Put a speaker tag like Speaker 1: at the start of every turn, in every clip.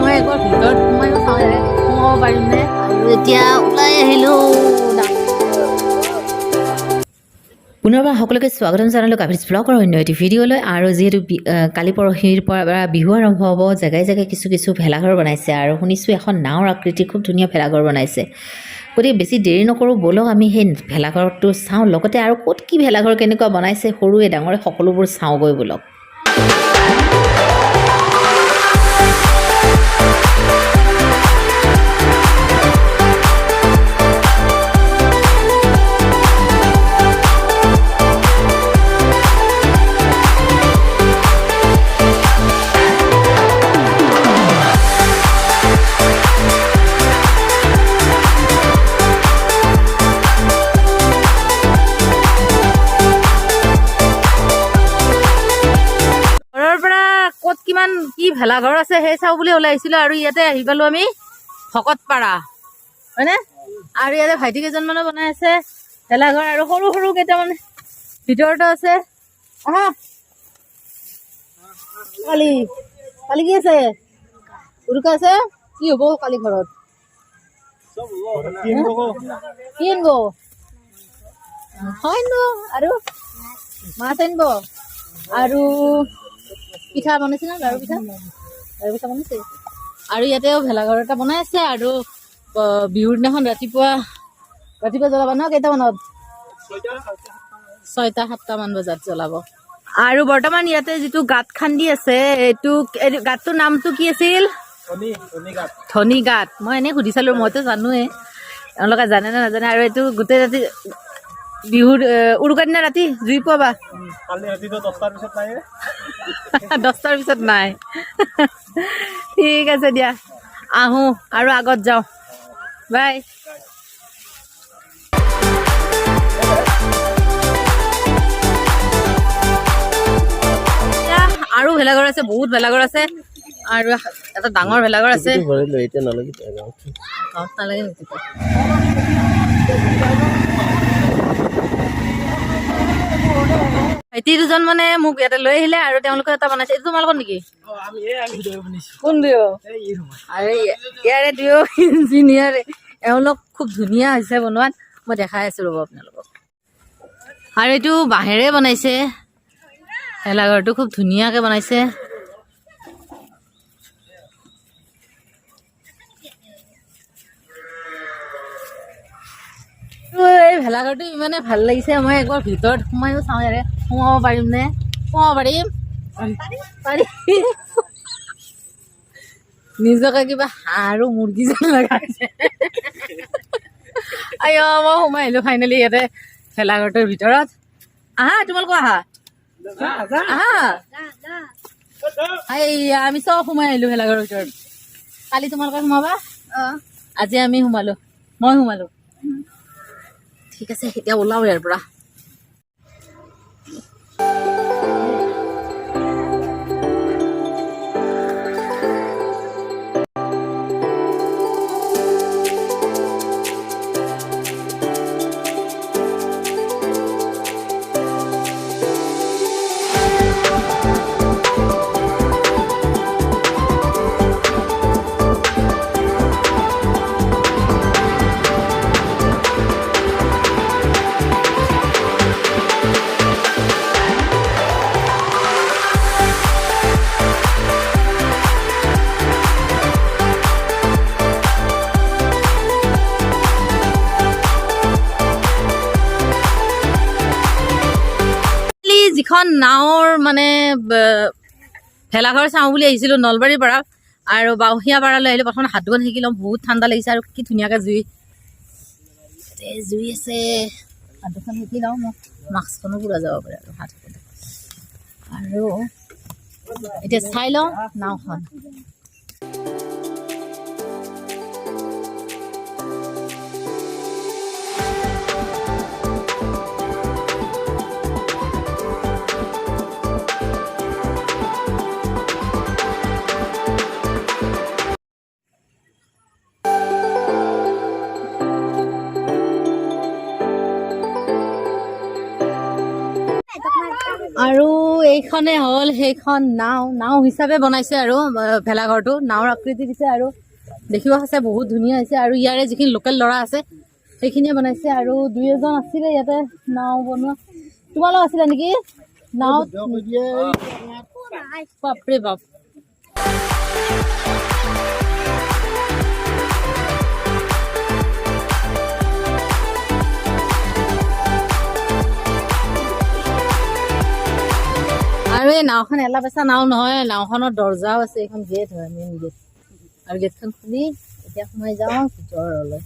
Speaker 1: মই একবাৰ ভিতৰত সোমাই সোমাব পাৰিমনে আৰু এতিয়া ওলাই আহিলোঁ। পুনৰবাৰ সকলোকে স্বাগতম জনালোঁ কাবেৰী ব্লগৰ অন্য এটি ভিডিঅ'লৈ। আৰু যিহেতু কালি পৰহিৰ পৰা বিহু আৰম্ভ হ'ব, জেগাই জেগাই কিছু কিছু ভেলাঘৰ বনাইছে আৰু শুনিছোঁ এখন নাৱৰ আকৃতি খুব ধুনীয়া ভেলাঘৰ বনাইছে। গতিকে বেছি দেৰি নকৰোঁ, ব'লক আমি সেই ভেলাঘৰটো চাওঁ, লগতে আৰু ক'ত কি ভেলাঘৰ কেনেকুৱা বনাইছে সৰুৱে ডাঙৰে সকলোবোৰ চাওঁগৈ ব'লক। কিমান কি ভেলাঘৰ আছে সেই চাওঁ বুলি ওলাই আহিছিলোঁ আৰু ইয়াতে আহি পালোঁ আমি ভকতপাৰা, হয়নে? আৰু ইয়াতে ভাইটি কেইজনমানে বনাই আছে ভেলাঘৰ আৰু সৰু সৰু কেইটামান ভিতৰতো আছে। আহা কালি কালি কি আছে? উৰুকা আছে। কি হ'ব কালি ঘৰত? কি আনিব? আনিব আৰু মাছ আনিব আৰু পিঠা বনাইছে না, লাৰু পিঠা বনাইছে। আৰু ইয়াতেও ভেলাঘৰ এটা বনাই আছে আৰু বিহুৰ দিনাখন ৰাতিপুৱা জ্বলাব ন? কেইটামানত? 6-7টা মান বজাত জ্বলাব। আৰু বৰ্তমান ইয়াতে যিটো গাঁত খান্দি আছে, এইটো গাঁতটোৰ নামটো কি আছিল? ধনী গাঁত। মই এনেই সুধি চালোঁ, মইতো জানোৱেই, তেওঁলোকে জানে নে নাজানে। আৰু এইটো গোটেই ৰাতি বিহুৰ উৰুকাৰ দিনা ৰাতি জুই পুৱাবা? 10টাৰ পিছত নাই। ঠিক আছে দিয়া, আহোঁ আৰু আগত যাওঁ। বাই। আৰু ভেলাঘৰ আছে, বহুত ভেলাঘৰ আছে আৰু এটা ডাঙৰ ভেলাঘৰ আছে। ভাইটি দুজন মানে মোক ইয়াতে লৈ আহিলে আৰু তেওঁলোকে এটা বনাইছে। এইটো তোমালোকৰ নেকি? কোন দুয়ো? আৰু ইয়াৰে দুয়ো ইঞ্জিনিয়াৰ। এওঁলোক খুব ধুনীয়া হৈছে বনোৱাত, মই দেখাই আছো ৰ'ব আপোনালোকক। আৰু এইটো বাঁহেৰে বনাইছে ভেলাঘৰটো, খুব ধুনীয়াকে বনাইছে। এই ভেলাঘৰটো ইমানে ভাল লাগিছে, মই একবাৰ ভিতৰত সোমাইও চাওঁ। ইয়াৰে সোমাব পাৰিম নে? সোমাব পাৰিম? পাৰিম। নিজকে কিবা হাঁহ আৰু মুৰ্গী যেন লগাইছে। মই সোমাই আহিলো ফাইনেলি ইয়াতে ভেলাঘৰটোৰ ভিতৰত। আহা তোমালোকো আহা, আহা। আমি চব সোমাই আহিলো ভেলাঘৰৰ ভিতৰত। কালি তোমালোকে সোমাবা, আজি আমি সোমালো, মই সোমালো। ঠিক আছে, এতিয়া ওলাও ইয়াৰ পৰা। যিখন নাৱৰ মানে ভেলাঘৰ চাওঁ বুলি আহিছিলোঁ নলবাৰীৰ পৰা, আৰু বাউসীয়া পাৰালৈ আহিলোঁ। প্ৰথমে হাত দুখন শিকি ল'ম, বহুত ঠাণ্ডা লাগিছে আৰু কি ধুনীয়াকৈ জুই আছে। হাত দুখন শিকি লওঁ, মোক মাস্কখনো পুৰা যাব পাৰে আৰু হাত আৰু এতিয়া চাই লওঁ নাওখন। আৰু
Speaker 2: এইখনে হ'ল সেইখন নাও হিচাপে বনাইছে আৰু ভেলাঘৰটো নাওৰ আকৃতি দিছে আৰু দেখিব আছে বহুত ধুনীয়া হৈছে আৰু ইয়াৰে যিখিনি লোকেল ল'ৰা আছে সেইখিনিয়ে বনাইছে আৰু দুই এজন আছিলে ইয়াতে নাও বনোৱা তোমালোক আছিলে নেকি নাও বাপৰে বাপ আৰু এই নাওখন এলা পেচা নাও নহয় নাওখনৰ দৰ্জাও আছে এইখন গেট হয় মেইন গেট আৰু গেটখন খুলি এতিয়া সোমাই যাওঁ ভিতৰলৈ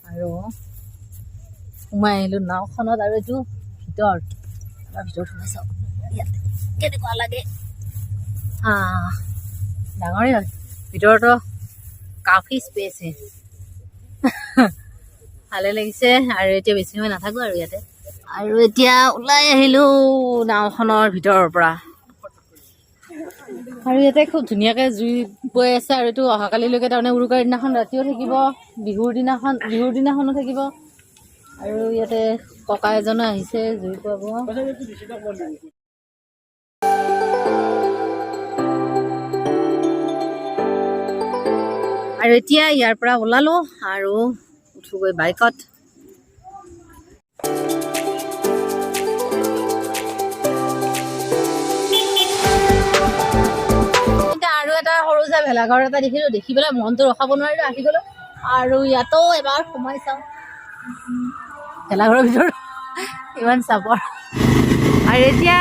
Speaker 2: আৰু সোমাই আহিলোঁ নাওখনত আৰু এইটো ভিতৰত সোমাই চাওঁ ইয়াতে কেনেকুৱা লাগে ডাঙৰেই হয় ভিতৰতো কাফি স্পেচ ভালে লাগিছে আৰু এতিয়া বেছি সময় নাথাকোঁ আৰু ইয়াতে আৰু এতিয়া ওলাই আহিলোঁ নাওখনৰ ভিতৰৰ পৰা আৰু ইয়াতে খুব ধুনীয়াকৈ জুই বৈ আছে আৰু এইটো অহাকালিলৈকে তাৰমানে উৰুকাৰ দিনাখন ৰাতিও থাকিব বিহুৰ দিনাখনো থাকিব আৰু ইয়াতে ককা এজনো আহিছে জুই পুৱাব আৰু এতিয়া ইয়াৰ পৰা ওলালোঁ আৰু উঠোগৈ বাইকত আৰু এটা সৰু চাই ভেলাঘৰ এটা দেখিলোঁ দেখি পেলাই মনটো ৰখাব নোৱাৰিলোঁ আহি গ'লোঁ আৰু ইয়াতো এবাৰ সোমাই চাওঁ ভেলাঘৰৰ ভিতৰত ইমান চাপৰ আৰু এতিয়া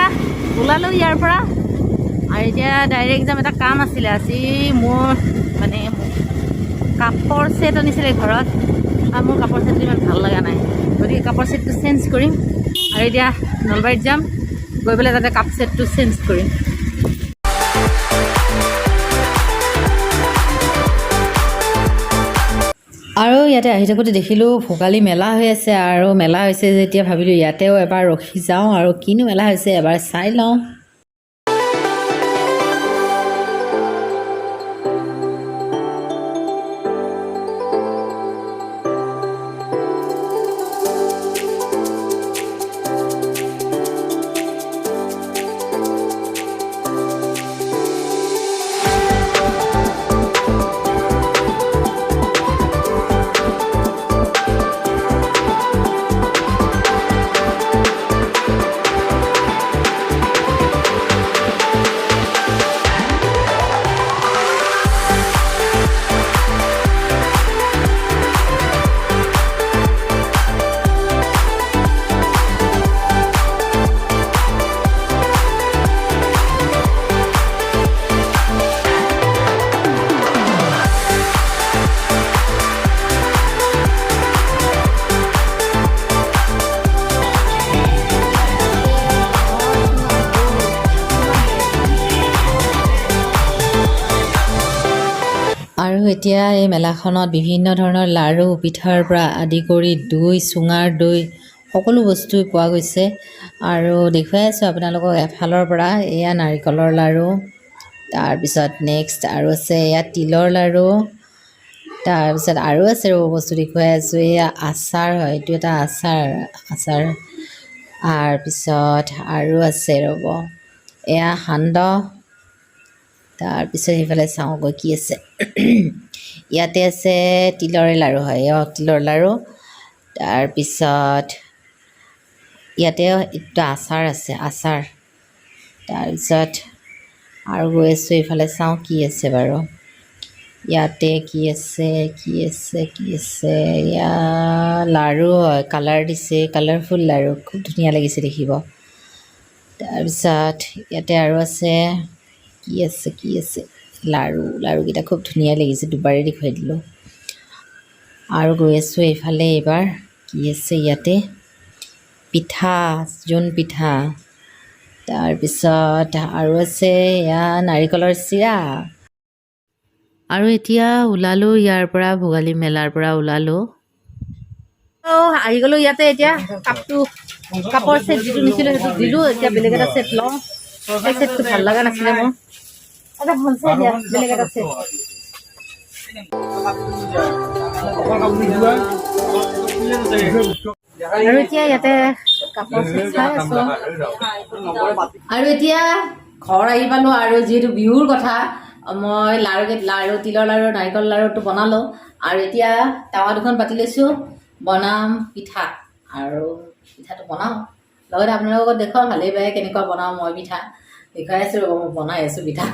Speaker 2: ওলালোঁ ইয়াৰ পৰা আৰু এতিয়া ডাইৰেক্ট যাম এটা কাম আছিলে আজি মোৰ মানে কাপৰ ছেট আনিছিলে ঘৰত আৰু মোৰ কাপৰ ছেটটো ইমান ভাল লগা নাই গতিকে কাপৰ ছেটটো চেঞ্জ কৰিম আৰু এতিয়া নলবাৰীত যাম গৈ পেলাই তাতে কাপ ছেটটো চেঞ্জ কৰিম আৰু ইয়াতে আহি থাকোঁতে দেখিলোঁ ভোগালী মেলা হৈ আছে আৰু মেলা হৈছে যেতিয়া ভাবিলোঁ ইয়াতেও এবাৰ ৰখি যাওঁ আৰু কিনো মেলা হৈছে এবাৰ চাই লওঁ আৰু এতিয়া এই মেলাখনত বিভিন্ন ধৰণৰ লাড়ু পিঠাৰ পৰা আদি কৰি দৈ চুঙাৰ দৈ সকলো বস্তুৱে পোৱা গৈছে আৰু দেখুৱাই আছোঁ আপোনালোকক এফালৰ পৰা এয়া নাৰিকলৰ লাড়ু তাৰপিছত নেক্সট আৰু আছে এয়া তিলৰ লাড়ু তাৰপিছত আৰু আছে ৰ'ব বস্তু দেখুৱাই আছোঁ এয়া আচাৰ হয় এইটো এটা আচাৰ তাৰপিছত আৰু আছে ৰ'ব এয়া সান্দহ তাৰপিছত সেইফালে চাওঁগৈ কি আছে ইয়াতে আছে তিলৰে লাড়ু হয় তিলৰ লাড়ু তাৰপিছত ইয়াতে এইটো আচাৰ আছে আচাৰ তাৰপিছত আৰু গৈ আছোঁ এইফালে চাওঁ কি আছে বাৰু ইয়াতে কি আছে এয়া লাড়ু হয় কালাৰ দিছে কালাৰফুল লাড়ু খুব ধুনীয়া লাগিছে দেখিব তাৰপিছত ইয়াতে আৰু আছে কি আছে লাড়ুকেইটা খুব ধুনীয়া লাগিছে দুবাৰেই দেখুৱাই দিলোঁ আৰু গৈ আছোঁ এইফালে এইবাৰ কি আছে ইয়াতে পিঠা জোন পিঠা তাৰপিছত আৰু আছে এয়া নাৰিকলৰ চিৰা আৰু এতিয়া ওলালোঁ ইয়াৰ পৰা ভোগালী মেলাৰ পৰা ওলালোঁ আহি গ'লোঁ ইয়াতে এতিয়া কাপৰ ছেট যিটো নিছিলোঁ সেইটো দিলোঁ এতিয়া বেলেগ এটা ছেট লওঁ সেই ছেটটো ভাল লগা নাছিলে মোৰ এটা ভাল চাই দিয়া বেলেগ এটা ছেট আৰু এতিয়া ইয়াতে কাপোৰ চাই আছো আৰু এতিয়া ঘৰ আহি পালোঁ আৰু যিহেতু বিহুৰ কথা মই লাৰু তিলৰ লাৰু নাৰিকল লাৰুটো বনালোঁ আৰু এতিয়া টাৱা দুখন পাতি লৈছোঁ বনাম পিঠা আৰু পিঠাটো বনাওঁ লগতে আপোনালোকৰ লগত দেখুৱাম ভালেই বেয়াই কেনেকুৱা বনাওঁ মই পিঠা দেখুৱাই আছোঁ ৰ'ব মই বনাই আছোঁ পিঠা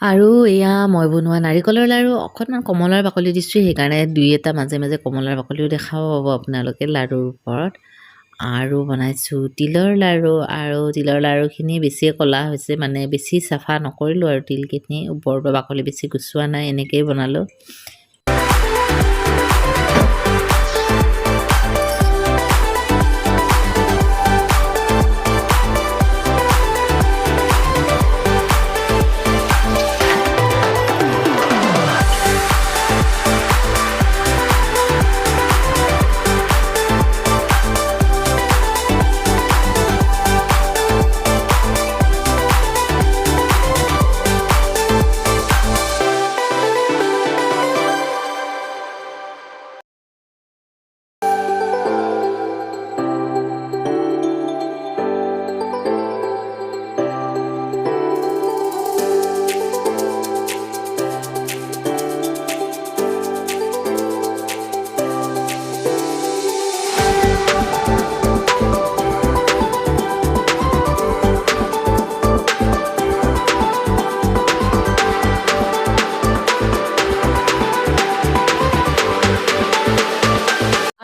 Speaker 1: আৰু এয়া মই বনোৱা নাৰিকলৰ লাৰু অকণমান কমলাৰ বাকলি দিছোঁ সেইকাৰণে দুই এটা মাজে মাজে কমলাৰ বাকলিও দেখাব পাব আপোনালোকে লাৰুৰ ওপৰত আৰু বনাইছোঁ তিলৰ লাৰু আৰু তিলৰ লাৰুখিনি বেছিয়ে ক'লা হৈছে মানে বেছি চাফা নকৰিলোঁ আৰু তিলখিনি ওপৰৰ পৰা বাকলি বেছি গুচোৱা নাই এনেকৈয়ে বনালোঁ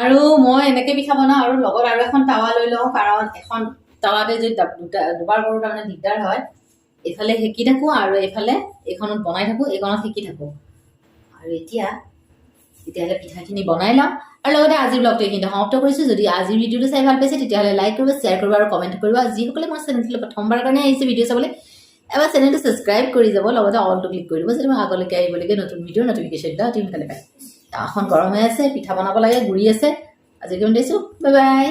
Speaker 2: আৰু মই এনেকৈ পিঠা বনাওঁ আৰু লগত আৰু এখন টাৱা লৈ লওঁ কাৰণ এখন টাৱাতে যদি দুবাৰ কৰোঁ তাৰমানে দিগদাৰ হয় এইফালে সেকি থাকোঁ আৰু এইফালে এইখনত বনাই থাকোঁ এইখনত সেকি থাকোঁ আৰু তেতিয়াহ'লে পিঠাখিনি বনাই লওঁ আৰু লগতে আজিৰ ব্লগটো এইখিনিতে সমাপ্ত কৰিছোঁ যদি আজিৰ ভিডিঅ'টো চাই ভাল পাইছে তেতিয়াহ'লে লাইক কৰিব শ্বেয়াৰ কৰিব আৰু কমেণ্ট কৰিব আৰু যিসকলে মোৰ চেনেলটোলৈ প্ৰথমবাৰৰ কাৰণে আহিছে ভিডিঅ' চাবলৈ এবাৰ চেনেলটো ছাবস্ক্ৰাইব কৰি যাব লগতে অলটো ক্লিক কৰি দিব যাতে মই আগলৈকে আহিবলগীয়া নতুন ভিডিঅ'ৰ নটিফিকেশ্যনটো অতি সোনকালে পায় টাৱাখন গৰম হৈ আছে পিঠা বনাব লাগে গুৰি আছে আজি কেইদিন দিছোঁ বাই বাই